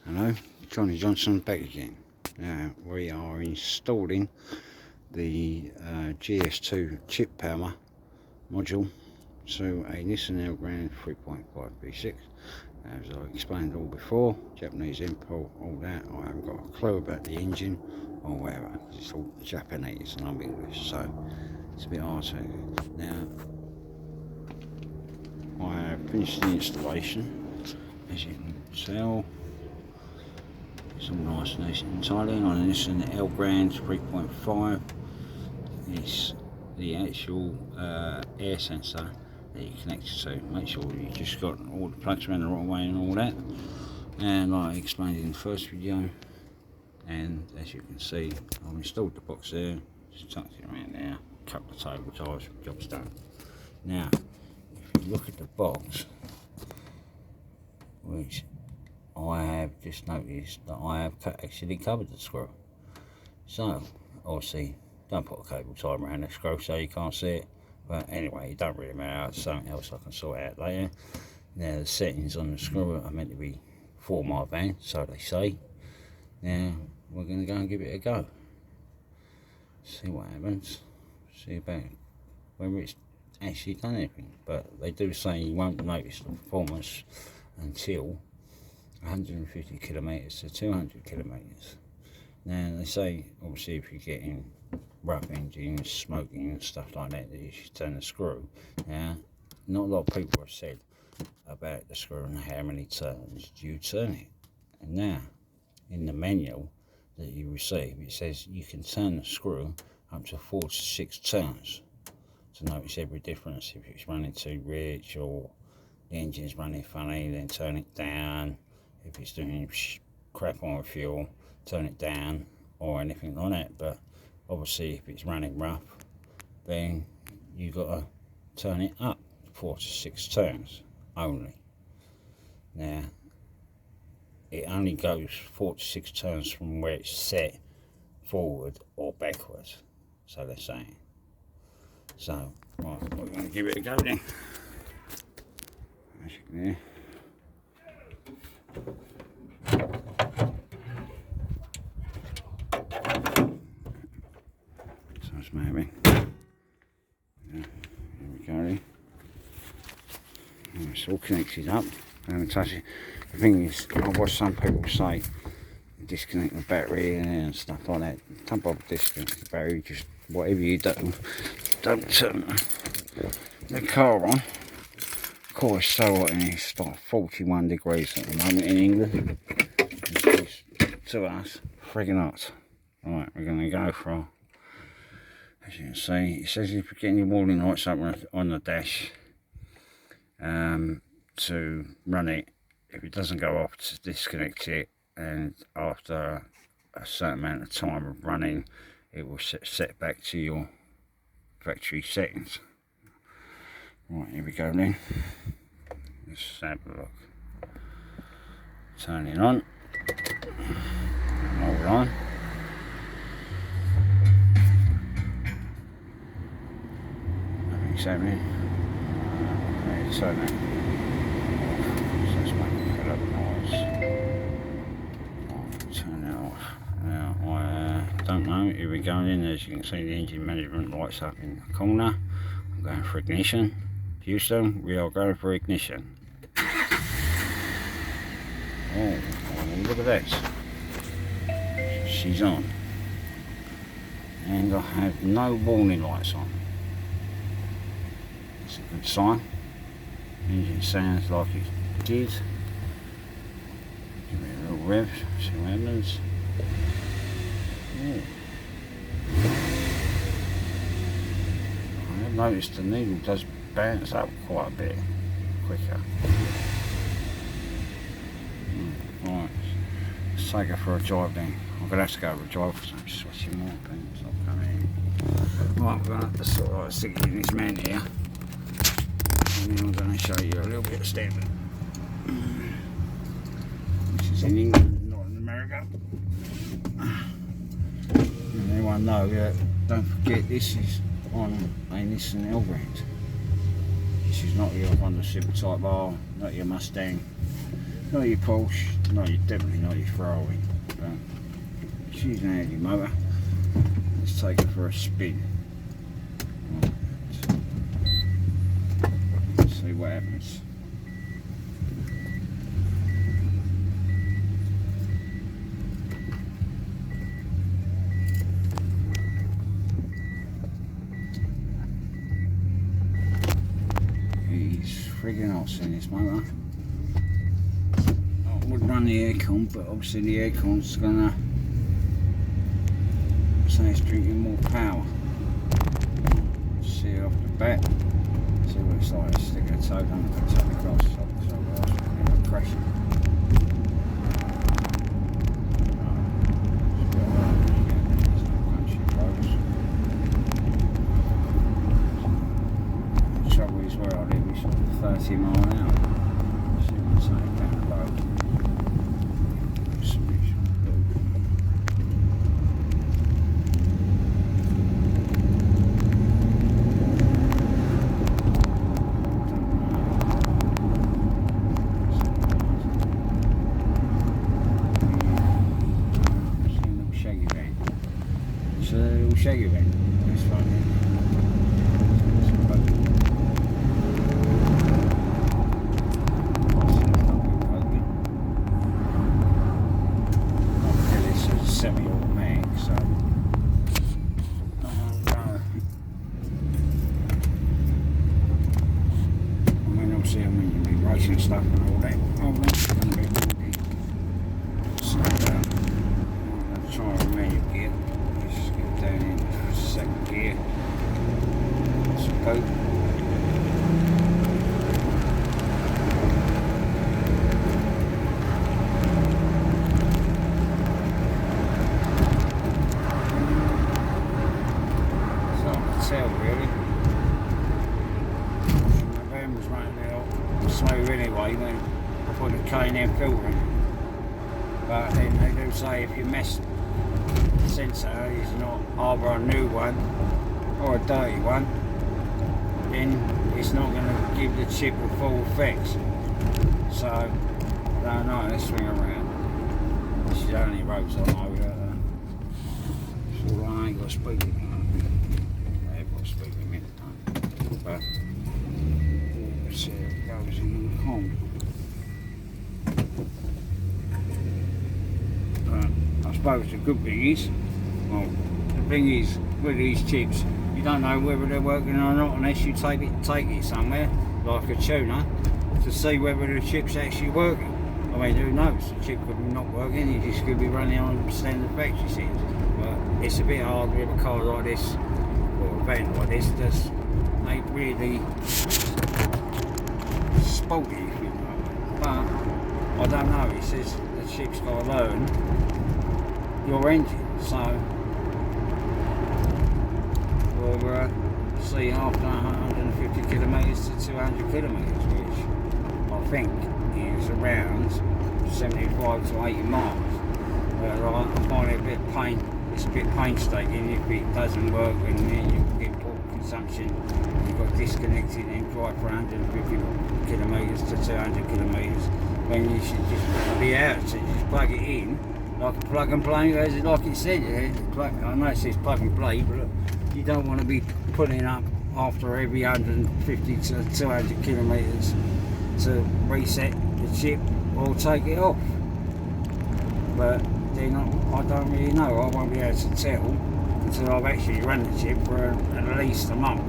Hello, Johnny Johnson back again. Now we are installing the gs2 chip power module to a Nissan elgrand 3.5 V6. As I explained all before, Japanese import, all that. I haven't got a clue about the engine or whatever. It's all Japanese and I'm English, so it's a bit hard to. Now I have finished the installation, as you can tell. It's all nice and easy entirely on a Nissan elgrand 3.5. It's the actual air sensor that you connect it to. Make sure you just got all the plugs around the right way and all that. And like I explained in the first video, and as you can see, I've installed the box there, just tucked it around there, a couple of table ties, job's done. Now, if you look at the box, which I have just noticed that I have actually covered the screw. So, obviously, don't put a cable tie around the screw so you can't see it. But anyway, it don't really matter. It's something else I can sort out later. Now, the settings on the screw are meant to be for my van, so they say. Now, we're going to go and give it a go. See what happens. See about whether it's actually done anything. But they do say you won't notice the performance until 150 kilometres to 200 kilometres. Now they say obviously if you're getting rough engines, smoking and stuff like that, that you should turn the screw. Now not a lot of people have said about the screw and how many turns do you turn it. And now in the manual that you receive, it says you can turn the screw up to 4 to 6 turns to notice every difference. If it's running too rich or the engine's running funny, then turn it down. If it's doing crap on fuel, turn it down or anything like that. But obviously if it's running rough, then you've got to turn it up 4 to 6 turns only. Now it only goes 4 to 6 turns from where it's set forward or backwards, so they're saying. So right, we're going to give it a go then. As you can hear. So it's maybe. Yeah, here we go then. It's all connected up. I haven't touched it. The thing is, I watch some people say disconnect the battery and stuff like that. Don't bother disconnecting the battery, just whatever you do, don't turn the car on. Of course, so hot in here, it's like 41 degrees at the moment in England. It's to us, friggin' hot. Right, we're going to go for, as you can see, it says if you're getting your warning lights up on the dash, to run it. If it doesn't go off, to disconnect it, and after a certain amount of time of running, it will set back to your factory settings. Right, here we go then. Let's have a look. Turn it on. Hold on. Nothing's happening. Turn it. So it's making a lot of noise. Turn it off. Now I don't know. Here we go then. As you can see, the engine management lights up in the corner. I'm going for ignition. Houston, we are going for ignition. Oh, look at that. She's on. And I have no warning lights on. That's a good sign. Engine sounds like it did. Give it a little rev, see what happens. Ooh. I have noticed the needle does bounce up quite a bit quicker. Right, let's take her for a drive then. I'm going to have to go for a drive because I'm switching more things not coming in. Right, we're going to have to sort of stick it in this man here. And then I'm going to show you a little bit of standard. This is in England, not in America. And everyone know that, don't forget, this is on a Nissan elgrand. This is not your Honda Super Type R, not your Mustang. Not your Porsche, definitely not your Ferrari, but she's an handy motor. Let's take her for a spin. Right. Let's see what happens. He's friggin' awesome, this motor. I would run the aircon, but obviously the aircon's gonna say it's drinking more power. See it off the bat. See what it's like. Stick a toe down and touch it across, so it'll crash it. The trouble is where I live is 30 mile an hour. See what I'm saying down the road. It's a little shaggy van. That's fine. This is semi-automatic, so obviously I'm going to be racing stuff and all that. So I'll try and manual gear. Let's get down into second gear. Let's go. Tell really. My van was running out slow anyway when I put the K&M filter in. But then they do say if you mess the sensor is not either a new one or a dirty one, then it's not going to give the chip a full fix. So I don't know, let's swing around. This is the only roads I know that so I ain't got to speak to me. But let's see how it goes in the home. I suppose the good thing is, well, the thing is with these chips, you don't know whether they're working or not unless you take it somewhere, like a tuner, to see whether the chip's actually working. I mean, who knows? The chip could be not working, you just could be running on standard factory settings. But it's a bit hard with a car like this, or a van like this, that's ain't really sporty, if you know. But I don't know, it says the chip's got to learn your engine, so we'll see after 150 kilometres to 200 kilometres, which I think is around 75 to 80 miles. But I find it a bit it's a bit painstaking if it doesn't work and then you get poor consumption. You've got disconnected and drive for 150 kilometres to 200 kilometres when you should just be out, so just plug it in like a plug and play, as like it said. I know it says plug and play, but you don't want to be pulling up after every 150 to 200 kilometres to reset the chip or take it off. But then I don't really know, I won't be able to tell until I've actually run the chip for at least a month.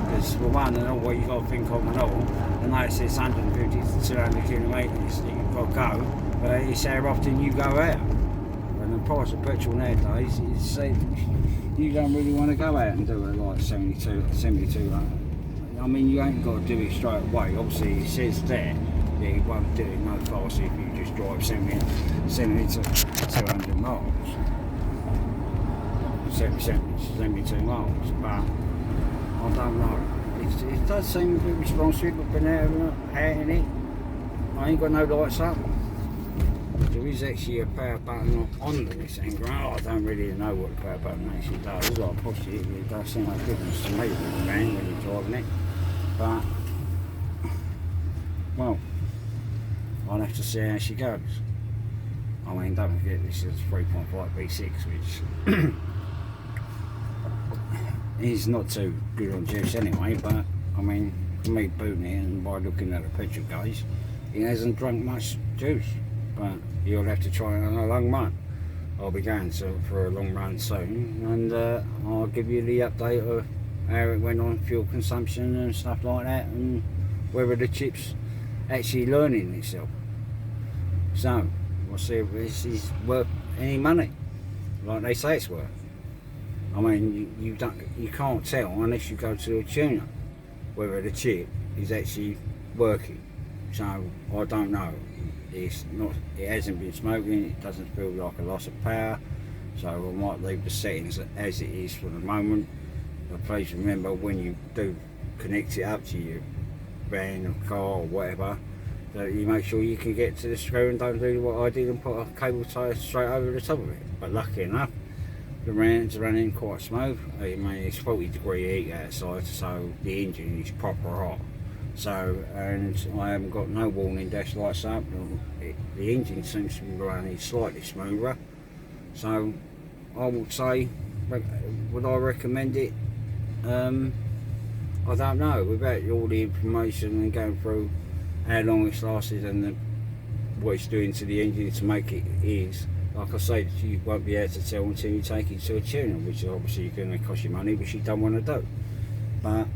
Because for one and all, what you've got to think of and all, and like it says 150 to 200 kilometres that you've got to go, but it's how often you go out. And the price of petrol nowadays is you don't really want to go out and do it like 72. I mean, you ain't got to do it straight away. Obviously, it says there that it won't do it no faster if you just drive 70 to 200 miles. 72 miles, but I don't know. It does seem a bit responsive, but been out in it. I ain't got no lights up. There is actually a power button on the Nissan Elgrand. I don't really know what the power button actually does. I push it, it does seem like a difference to me with the van when you're driving it. But, well, I'll have to see how she goes. I mean, don't forget this is 3.5 V6, which is not too good on juice anyway, but I mean, for me booting it and by looking at the petrol gauge, it hasn't drunk much juice, but you'll have to try it on a long run. I'll be going for a long run soon, and I'll give you the update of how it went on fuel consumption and stuff like that, and whether the chip's actually learning itself. So we'll see if this is worth any money, like they say it's worth. I mean, you can't tell unless you go to a tuner whether the chip is actually working. So I don't know. It hasn't been smoking. It doesn't feel like a loss of power. So I might leave the settings as it is for the moment. But please remember, when you do connect it up to your van or car or whatever, that you make sure you can get to the screw and don't do what I did and put a cable tie straight over the top of it. But lucky enough, the rounds running quite smooth. I mean, it's 40-degree heat outside, so the engine is proper hot. So, and I haven't got no warning dash lights up. The engine seems to be running slightly smoother. So I would say, would I recommend it? I don't know, without all the information and going through how long it's lasted and what it's doing to the engine to make it is. Like I say, you won't be able to tell until you take it to a tuner, which is obviously going to cost you money, which you don't want to do. But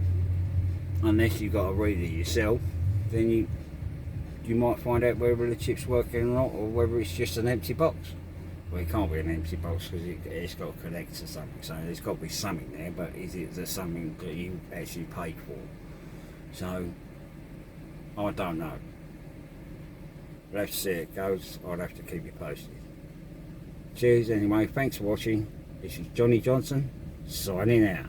unless you've got to read it yourself, then you might find out whether the chip's working or not, or whether it's just an empty box. Well, it can't be an empty box because it's got to connect to something, so there's got to be something there, but is it something that you actually paid for? So I don't know. We'll have to see how it goes. I'll have to keep you posted. Cheers anyway, thanks for watching. This is Johnny Johnson, signing out.